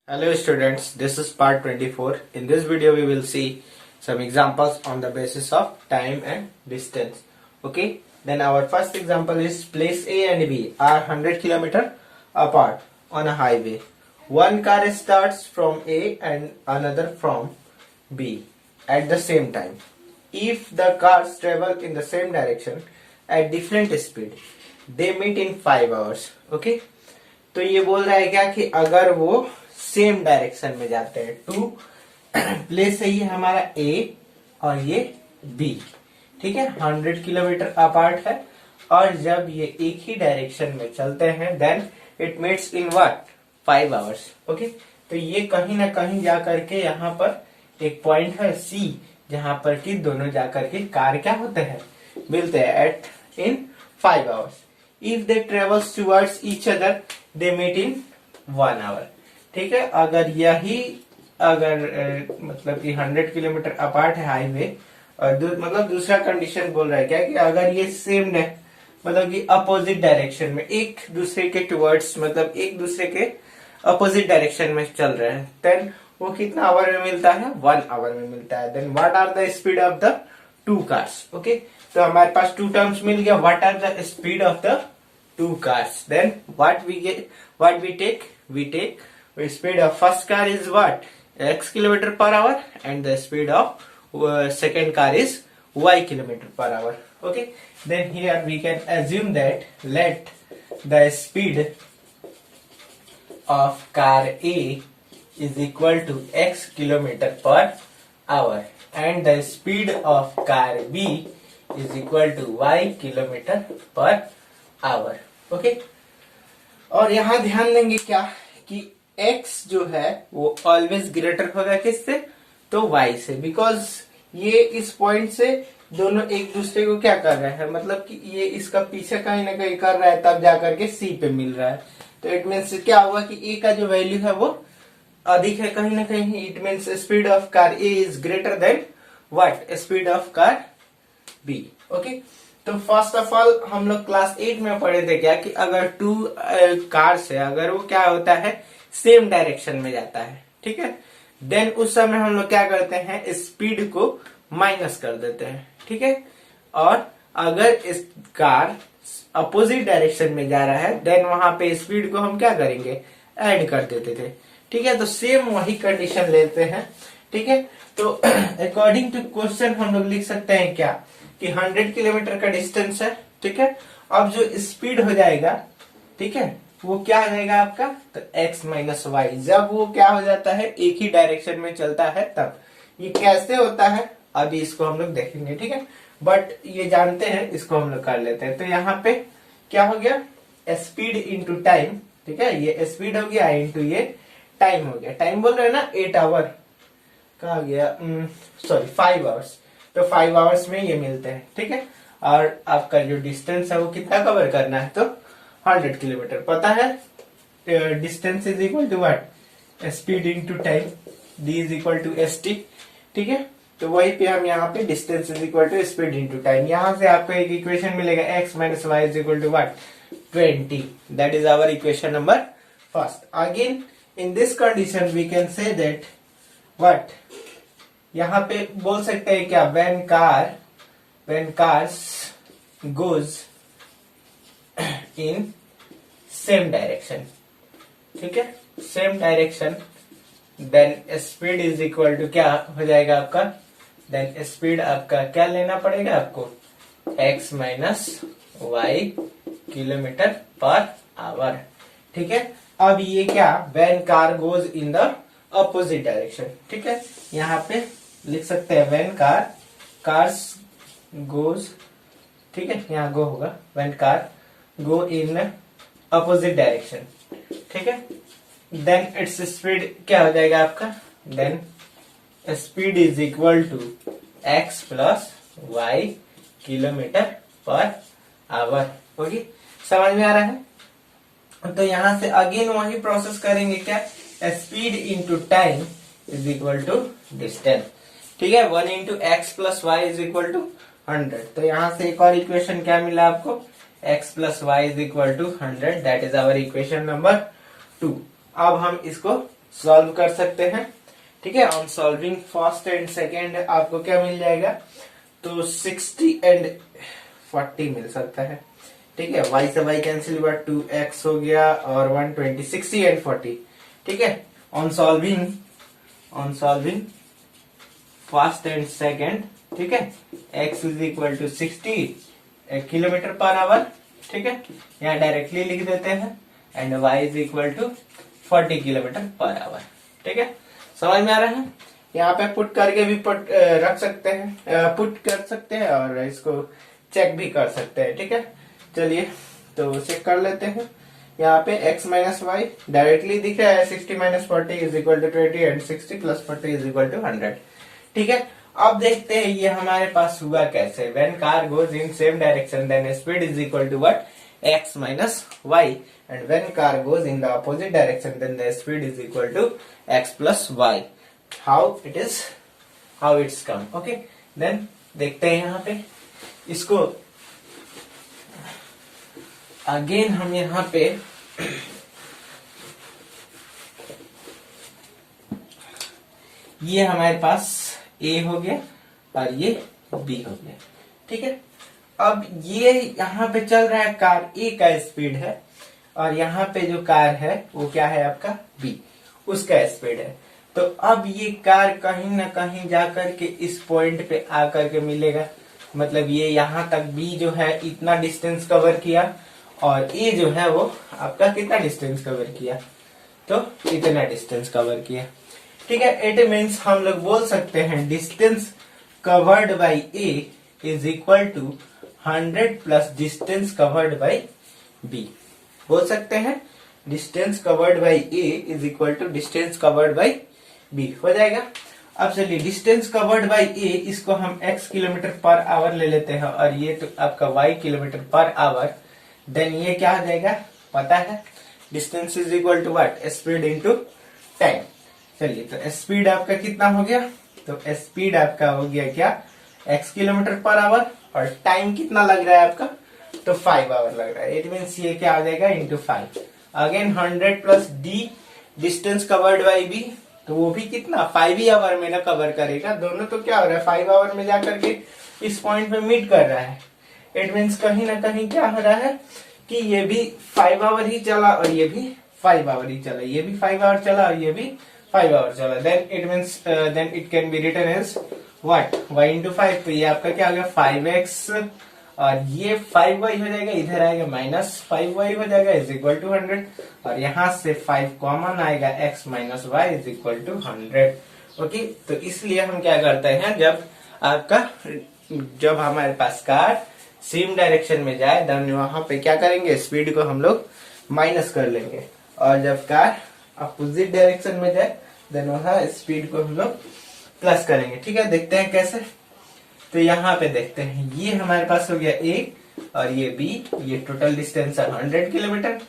Hello students, this is part 24. In this video we will see some examples on the basis of time and distance. Okay, then our first example is place A and B are 100 km apart on a highway. One car starts from A and another from B at the same time. If the cars travel in the same direction at different speed, they meet in 5 hours. Okay, तो ये बोल रहा है क्या कि अगर वो same direction में जाते हैं टू प्लेस है ये हमारा ए और ये बी, ठीक है, 100 किलोमीटर अपार्ट है और जब ये एक ही डायरेक्शन में चलते हैं then it meets in what 5 hours. Okay, तो ये कहीं ना कहीं जा करके यहाँ पर एक पॉइंट है सी जहां पर कि दोनों जाकर के कार क्या होते हैं मिलते हैं at in 5 hours. If they travels towards each other they meet in 1 hour. ठीक है, अगर मतलब कि 100 किलोमीटर अपार्ट है हाईवे और मतलब दूसरा कंडीशन बोल रहा है क्या कि अगर ये सेम है मतलब कि अपोजिट डायरेक्शन में एक दूसरे के टुवर्ड्स मतलब एक दूसरे के अपोजिट डायरेक्शन में चल रहे हैं देन वो कितना आवर में मिलता है 1 आवर में मिलता है. Then what are the speed of the two cars. Okay, तो हमारे पास टू टर्म्स मिल गया. What are the speed of the two cars. Then what we take speed of first car is what x kilometer per hour and the speed of second car is y kilometer per hour. Okay, then here we can assume that let the speed of car A is equal to x kilometer per hour and the speed of car B is equal to y kilometer per hour. Okay, और यहाँ ध्यान देंगे क्या कि x जो है वो always greater होगा किससे तो y से, बिकॉज ये इस पॉइंट से दोनों एक दूसरे को क्या कर रहे हैं मतलब कि ये इसका पीछे कहीं ना कहीं कर रहा है तब जाकर के c पे मिल रहा है. तो इट मीन्स क्या हुआ कि a का जो वैल्यू है वो अधिक है कहीं ना कहीं. It means speed of car A is greater than what speed of car B. Okay, तो फर्स्ट ऑफ ऑल हम लोग क्लास 8 में पढ़े थे क्या कि अगर टू कार से अगर वो क्या होता है सेम डायरेक्शन में जाता है, ठीक है, देन उस समय हम लोग क्या करते हैं स्पीड को माइनस कर देते हैं. ठीक है, और अगर इस कार अपोजिट डायरेक्शन में जा रहा है देन वहां पे स्पीड को हम क्या करेंगे ऐड कर देते थे. ठीक है, तो सेम वही कंडीशन लेते हैं. ठीक है, तो अकॉर्डिंग टू क्वेश्चन हम लोग लिख सकते हैं क्या कि 100 किलोमीटर का डिस्टेंस है. ठीक है, अब जो स्पीड हो जाएगा ठीक है वो क्या आ जाएगा आपका तो x माइनस वाई. जब वो क्या हो जाता है एक ही डायरेक्शन में चलता है तब. ये कैसे होता है अभी इसको हम लोग देखेंगे. ठीक है, बट ये जानते हैं इसको हम लोग कर लेते हैं. तो यहाँ पे क्या हो गया स्पीड इंटू टाइम. ठीक है, ये स्पीड हो गया इंटू ये टाइम हो गया. टाइम बोल रहे हैं ना 8 आवर कहा गया सॉरी 5 आवर्स. तो 5 आवर्स में ये मिलते हैं. ठीक है, और आपका जो डिस्टेंस है वो कितना कवर करना है तो 100 किलोमीटर. पता है distance is equal to what speed into time d is equal to st. ठीक है, तो वही पे हम यहाँ पे distance is equal to speed into time. यहाँ से आपको एक इक्वेशन मिलेगा x minus y is equal to what 20. That is our equation number first. Again in this condition we can say that what यहाँ पे बोल सकते हैं क्या when cars goes in same direction. ठीक है, same direction then speed is equal to क्या हो जाएगा आपका देन स्पीड आपका क्या लेना पड़ेगा आपको x minus y kilometre per hour. ठीक है, अब ये क्या when car goes in the opposite direction. ठीक है, यहाँ पे लिख सकते हैं व्हेन कार्स गोज. ठीक है, यहाँ गो होगा when car go in opposite direction. ठीक है, देन इट्स स्पीड क्या हो जाएगा आपका then speed is equal to x plus y kilometre per hour. Okay, समझ में आ रहा है. तो यहां से अगेन वही प्रोसेस करेंगे क्या speed into time is equal to distance. ठीक है, 1 into x plus y is equal to 100. तो यहां से एक और इक्वेशन क्या मिला आपको x plus y is equal to 100. That is our equation number 2. अब हम इसको सॉल्व कर सकते हैं। ठीक है, on solving first and second आपको क्या मिल जाएगा, तो 60 एंड 40 मिल सकता है। ठीक है, y से y कैंसिल हुआ, 2x हो गया और 120, 60 एंड 40। ठीक है, on solving first and second, ठीक है, x is equal to 60 kilometre per hour. ठीक है, यहाँ डायरेक्टली लिख देते हैं, and y is equal to 40 kilometre per hour. ठीक है, समझ में आ रहा है। यहाँ पे पुट करके भी रख सकते हैं, पुट कर सकते हैं और इसको चेक भी कर सकते हैं। ठीक है, चलिए तो चेक कर लेते हैं। यहाँ पे x माइनस वाई डायरेक्टली दिख रहा है, 60 minus 40 is equal to 20 and 60 plus 40 is equal to 100। ठीक है, अब देखते हैं ये हमारे पास हुआ कैसे। When car goes in same direction then speed is equal to what, x minus y, and when car goes in the opposite direction then the speed is equal to x plus y. How it's come. Okay, then देखते हैं यहाँ पे इसको again. हम यहाँ पे ये हमारे पास A हो गया और ये B हो गया। ठीक है, अब ये यहाँ पे चल रहा है कार A का स्पीड है, और यहाँ पे जो कार है वो क्या है आपका B, उसका स्पीड है। तो अब ये कार कहीं ना कहीं जाकर के इस पॉइंट पे आकर के मिलेगा, मतलब ये यहाँ तक B जो है इतना डिस्टेंस कवर किया, और A जो है वो आपका कितना डिस्टेंस कवर किया, तो इतना डिस्टेंस कवर किया। ठीक है, इट मीन्स हम लोग बोल सकते हैं distance covered by A is equal to 100 plus distance covered by B। बोल सकते हैं distance covered by A is equal to distance covered by B हो जाएगा। अब चलिए डिस्टेंस कवर्ड बाई A, इसको हम x किलोमीटर पर आवर ले लेते हैं, और ये तो आपका y kilometre per hour. Then ये क्या आ जाएगा पता है, distance is equal to what, speed into time. चलिए तो स्पीड आपका कितना हो गया, तो स्पीड आपका हो गया क्या, x किलोमीटर पर आवर, और टाइम कितना लग रहा है आपका, तो 5 आवर लग रहा है। इट मीन्स ये क्या आ जाएगा into 5। Again 100 plus d distance covered by b, तो वो भी कितना 5 ही आवर में ना कवर करेगा। दोनों तो क्या हो रहा है 5 आवर में जाकर के इस पॉइंट पे मीट कर रहा है। इट मीन्स कहीं ना कहीं क्या हो रहा है कि ये भी 5 आवर ही चला और ये भी 5 आवर ही चला, ये भी 5 आवर चला और ये भी 5 आवर चला। Then it means then it can be written as what, y into 5। तो ये आपका क्या हो गया 5x, और ये 5y हो जाएगा, इधर आएगा माइनस 5y हो जाएगा इज इक्वल टू 100, और यहाँ से 5 कॉमन आएगा, x minus y is equal to 100। Okay, तो इसलिए हम क्या करते हैं, जब हमारे पास कार सेम डायरेक्शन में जाए देन वहां पे क्या करेंगे, स्पीड को हम लोग माइनस कर लेंगे, और जब कार अपोजिट डायरेक्शन में जाए देन वहां स्पीड को हम लोग प्लस करेंगे। ठीक है, देखते हैं कैसे। तो यहाँ पे देखते हैं, ये हमारे पास हो गया A और ये B, ये टोटल डिस्टेंस है 100 किलोमीटर।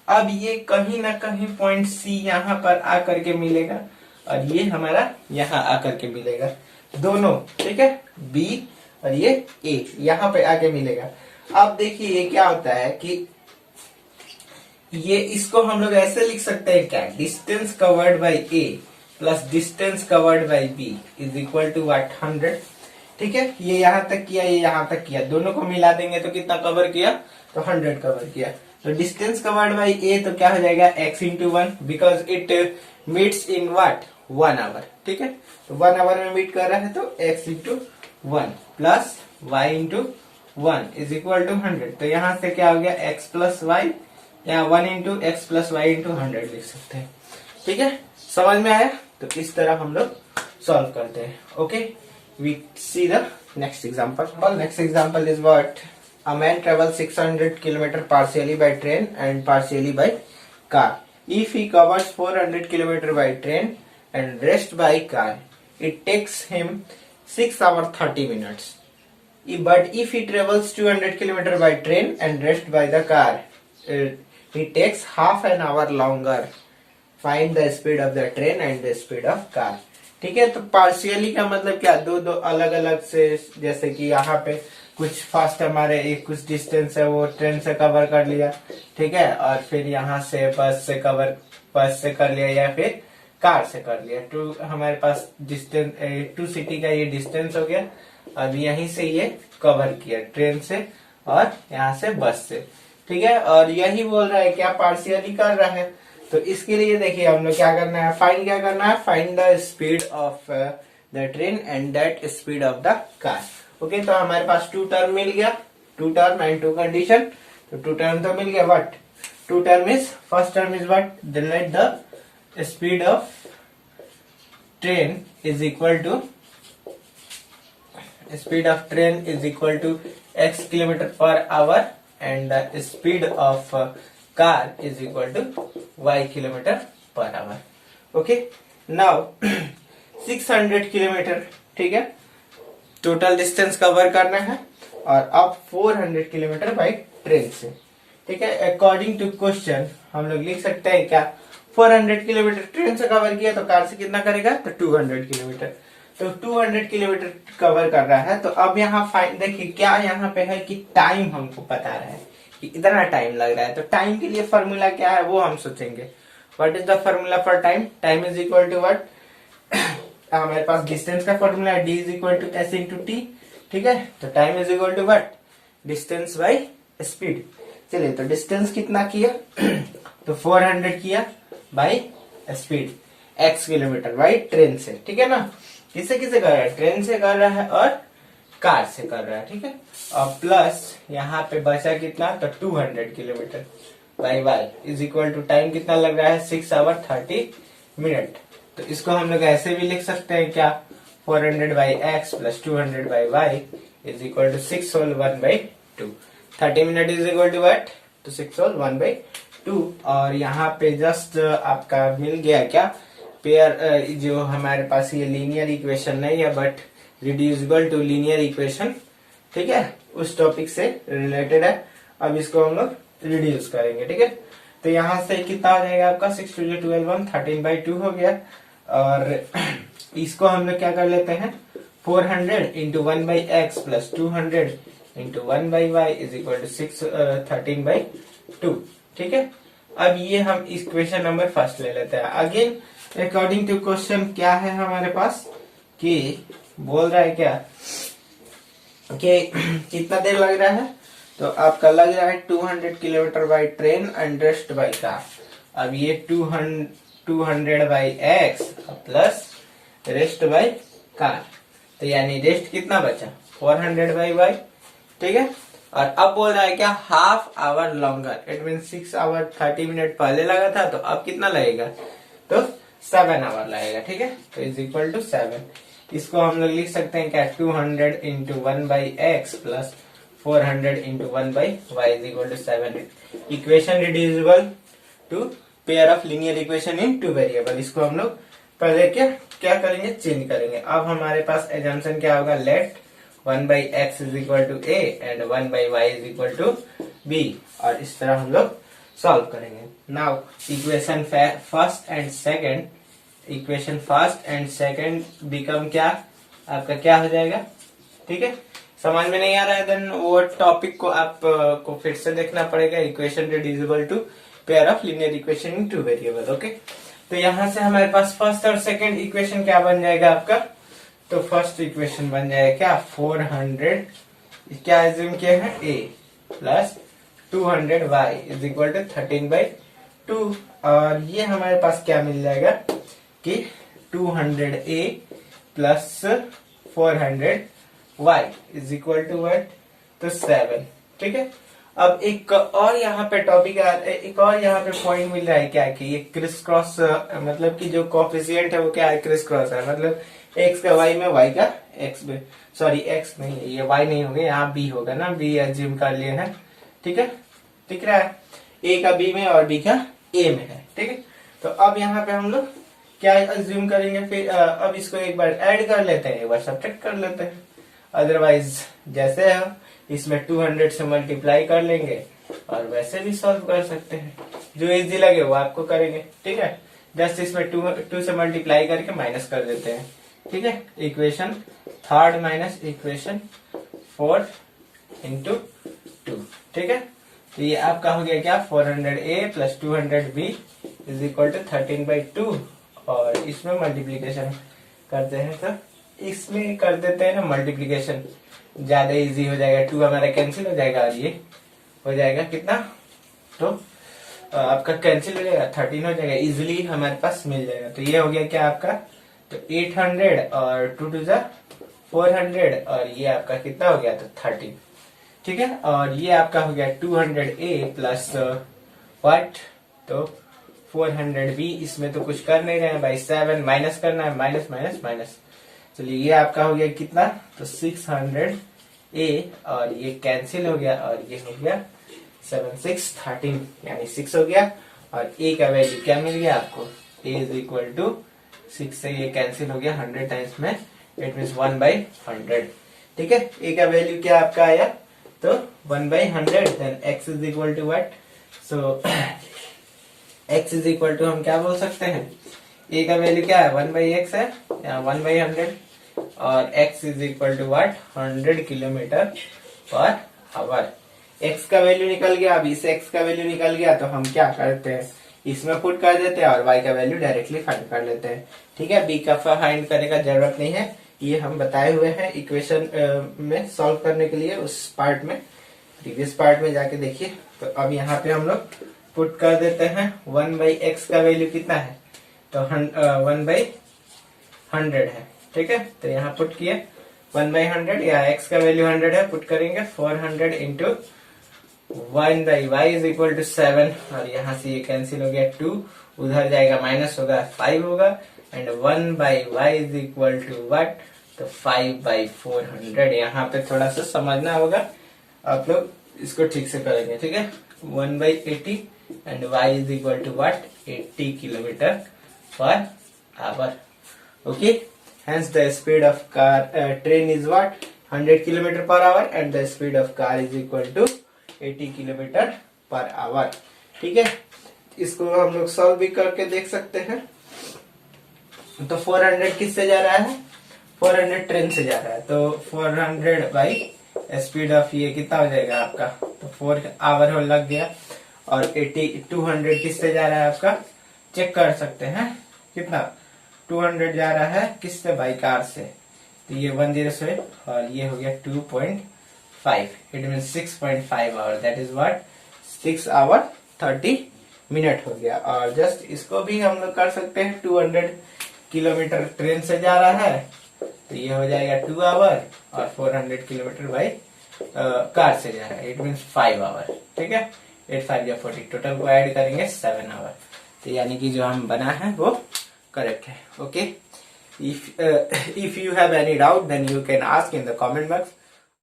अब ये कहीं ना कहीं पॉइंट C यहाँ पर आकर के मिलेगा, और ये हमारा यहाँ आकर के मिलेगा, दोनों। ठीक है, B और ये A यहाँ पे आके मिलेगा। अब देखिए ये क्या होता है कि ये इसको हम लोग ऐसे लिख सकते हैं क्या, distance covered by A plus distance covered by B is equal to what 100। ठीक है, ये यहाँ तक किया, ये यहाँ तक किया, दोनों को मिला देंगे तो कितना कवर किया, तो 100 कवर किया। तो डिस्टेंस कवर्ड बाई A तो क्या हो जाएगा x into 1, because it meets in what 1 hour. ठीक है, तो 1 आवर में मीट कर रहा है, तो x into 1 plus y into 1 is equal to 100। तो यहाँ से क्या हो गया x प्लस वाई, यहाँ 1 into x plus y into 100 लिख सकते हैं। ठीक है, समझ में आया। तो इस तरह हम लोग सॉल्व करते हैं। Okay, we see the next example. Next example is what, a man travels 600 km partially by train and partially by car. If he covers 400 km by train and rest by car, it takes him 6 hours 30 minutes. But if he travels 200 km by train and rest by the car, it takes half an hour longer. Find the speed of the train and the speed of car. ठीक है, तो partially का मतलब क्या, दो अलग अलग से, जैसे कि यहाँ पे कुछ फास्ट हमारे एक कुछ डिस्टेंस है वो ट्रेन से कवर कर लिया। ठीक है, और फिर यहाँ से बस से कर लिया, या फिर कार से कर लिया। टू हमारे पास डिस्टेंस, टू सिटी का ये डिस्टेंस हो गया। अब यहीं से ये कवर किया ट्रेन से और यहाँ से बस से, ठीक है। और यही बोल रहा है क्या, पार्शियली कर रहा है। तो इसके लिए देखिए हम लोग क्या करना है, क्या करना है, find the speed of the train and that speed of the car. Okay, तो हमारे पास टू टर्म मिल गया, two term and two condition. तो टू टर्म तो मिल गया, but two term is, first term is what, let the speed of train is equal to, speed of train is equal to x kilometer per hour and the speed of car is equal to y kilometer per hour. Okay, now 600 kilometre, ठीक है, total distance cover करना है और अब 400 kilometre by train से, ठीक है। According to question हम लोग लिख सकते हैं क्या, 400 किलोमीटर ट्रेन से कवर किया तो कार से कितना करेगा, तो 200 किलोमीटर। तो 200 किलोमीटर कवर कर रहा है। तो अब यहाँ फाइंड, देखिए क्या यहाँ पे है कि टाइम हमको पता रहा है कि इतना टाइम लग रहा है। तो टाइम के लिए फॉर्मूला क्या है वो हम सोचेंगे। What is the formula for time, time is equal to what, हमारे पास डिस्टेंस का फॉर्मूला है, D is equal to S into T, ठीक है। तो time is equal to what, distance by speed. चलिए, तो डिस्टेंस कितना किया तो 400 किया by speed, x kilometre by train से, ठीक है ना। किससे किसे कर रहा है, ट्रेन से कर रहा है और कार से कर रहा है, ठीक है। और प्लस यहाँ पे बचा कितना, तो 200 kilometre by y is equal to time कितना लग रहा है, 6 आवर 30 मिनट। तो इसको हम लोग ऐसे भी लिख सकते हैं क्या, 400 by x plus 200 by y is equal to 6 whole 1 by 2। 30 minute is equal to what, तो 6 होल 1 बाई 2। और यहाँ पे जस्ट आपका मिल गया क्या, पेयर, जो हमारे पास ये लीनियर इक्वेशन नहीं है but reducible to linear equation, ठीक है, उस टॉपिक से रिलेटेड है। अब इसको हम लोग रिड्यूस करेंगे, ठीक है। तो यहाँ से कितना हो जाएगा आपका, 6 2 12 1 13 बाई 2 हो गया। और इसको हम लोग क्या कर लेते हैं, 400 into 1 by x plus 200 into 1 by y is equal to 6 13 by 2, ठीक है। अब ये हम इक्वेशन नंबर फर्स्ट ले लेते हैं। अगेन अकॉर्डिंग टू क्वेश्चन क्या है हमारे पास कि बोल रहा है क्या कि कितना देर लग रहा है, तो आपका लग रहा है 200 kilometre by train and rest by car. अब ये 200 by x plus rest by car, तो यानी रेस्ट कितना बचा, 400 बाई वाई, ठीक है। और अब बोल रहा है क्या, half hour longer, it mean 6 hour 30 minute पहले लगा था, तो अब कितना लगेगा, तो 7 आवर लगेगा, ठीक है। तो इज इक्वल टू 7। इसको हम लोग लिख सकते हैं क्या, 200 into 1 by x plus 400 into 1 by y is equal to 7। Equation reducible to pair of linear equation in two variable. इसको हम लोग पहले क्या करेंगे, चेंज करेंगे। अब हमारे पास एजम्पशन क्या होगा, let 1 by x is equal to A and 1 by y is equal to B, और इस तरह हम लोग सॉल्व करेंगे। Now equation first and second, equation first and second become क्या, आपका क्या हो जाएगा, ठीक है। समझ में नहीं आ रहा है देन वो टॉपिक को आप को फिर से देखना पड़ेगा। Equation reducible to pair of linear equation in two variable, okay. तो यहाँ से हमारे पास फर्स्ट और सेकंड इक्वेशन क्या बन जाएगा आपका, तो फर्स्ट इक्वेशन बन जाएगा क्या, 400 क्या एज्यूम किया है, a plus 200 y is equal to 13 by 2। और ये हमारे पास क्या मिल जाएगा कि 200a plus 400 y is equal to what, तो 7, ठीक है। अब एक और यहाँ पे टॉपिक, एक और यहाँ पे पॉइंट मिल रहा है क्या कि ये क्रिस क्रॉस, मतलब कि जो कोफिशिएंट है वो क्या है, क्रिस क्रॉस है, मतलब x का y में y का x में, सॉरी x नहीं, ये y नहीं होगा, यहाँ b होगा ना, b एज्यूम कर लिए हैं, ठीक है, दिख रहा है, a का b में और b का a में है, ठीक है। तो अब यहाँ पे हम लोग क्या एज्यूम करेंगे, फिर अब इसको एक बार ऐड कर लेते हैं, एक बार सब्ट्रैक्ट कर लेते हैं। अदरवाइज जैसे है इसमें 200 से मल्टीप्लाई कर लेंगे और वैसे भी सॉल्व कर सकते हैं, जो इजी लगे वो आपको करेंगे, ठीक है। जस्ट इसमें 2 से मल्टीप्लाई करके माइनस कर देते हैं, ठीक है। Equation third minus equation 4 into 2, ठीक है। तो ये आपका हो गया क्या, 400a plus 200b is equal to 13 by 2 और इसमें मल्टीप्लीकेशन करते हैं, तो इसमें कर देते हैं ना मल्टीप्लीकेशन, ज्यादा इजी हो जाएगा। 2 हमारा कैंसिल हो जाएगा और ये हो जाएगा कितना, तो आपका कैंसिल हो जाएगा, 13 हो जाएगा, इजिली हमारे पास मिल जाएगा। तो ये हो गया क्या आपका, तो 800 और 2 2 400 और ये आपका कितना हो गया, तो 13। ठीक है, और ये आपका हो गया 200A प्लस व्हाट, तो 400B। इसमें तो कुछ कर नहीं रहे हैं भाई, 7 माइनस करना है, माइनस माइनस माइनस। चलिए ये आपका हो गया कितना, तो 600A और ये कैंसिल हो गया और ये हो गया 7 6 13 यानी 6 हो गया। और A का वैल्यू क्या मिल गया आपको, A इज इक्वल टू 6 से ये कैंसिल हो गया 100 टाइम्स में, इट मीन्स 1/100। ठीक है, A का वैल्यू क्या आपका आया, तो 1/100। Then x is equal to what, so x is equal to हम क्या बोल सकते हैं, A का वैल्यू क्या है 1/x है या 1/100, और x is equal to what 100 kilometre per hour. x का वैल्यू निकल गया, अब इस x का वैल्यू निकल गया तो हम क्या करते हैं, इसमें पुट कर देते हैं और y का वैल्यू डायरेक्टली फाइंड कर लेते हैं। ठीक है, b का फाइंड करने का जरूरत नहीं है, ये हम बताए हुए हैं इक्वेशन में सॉल्व करने के लिए, उस पार्ट में, प्रीवियस पार्ट में जाके देखिए। तो अब यहाँ पे हम लोग पुट कर देते हैं 1/x का वैल्यू कितना है, तो 1/100 है। ठीक है, तो यहाँ पुट किए 1/100 या x का वैल्यू 100 है, पुट करेंगे 400 into 1/y is equal to 7 और यहाँ से ये कैंसिल हो गया, 2 उधर जाएगा माइनस होगा 5 होगा, and 1/y is equal to what, तो 5/400। यहाँ पे थोड़ा सा समझना होगा, आप लोग इसको ठीक से करेंगे। ठीक है, 1/80 and y is equal to what 80 kilometre per hour. Okay, hence the speed of car train is what 100 kilometer per hour and the speed of car is equal to 80 kilometre per hour. ठीक है, इसको हम लोग solve भी करके देख सकते हैं। तो 400 किससे जा रहा है, 400 ट्रेन से जा रहा है, तो 400 बाई स्पीड ऑफ ये कितना हो जाएगा आपका, तो 4 आवर हो लग गया। और 200 किससे जा रहा है आपका, चेक कर सकते हैं कितना, 200 जा रहा है किससे, बाई कार से, तो ये 10 से और ये हो गया 2.5, it mean 6.5 hour, that is what 6 hour 30 minute हो गया। और जस्ट इसको भी हम लोग कर सकते हैं, 200 किलोमीटर ट्रेन से जा रहा है तो ये हो जाएगा 2 आवर, और 400 किलोमीटर बाई कार से जा रहा है, इट मीन 5 आवर। ठीक है, 8 5 या 40, टोटल को ऐड करेंगे 7 आवर, तो यानी कि जो हम बना है वो करेक्ट है। Okay, if you have any doubt then you can ask in the comment box.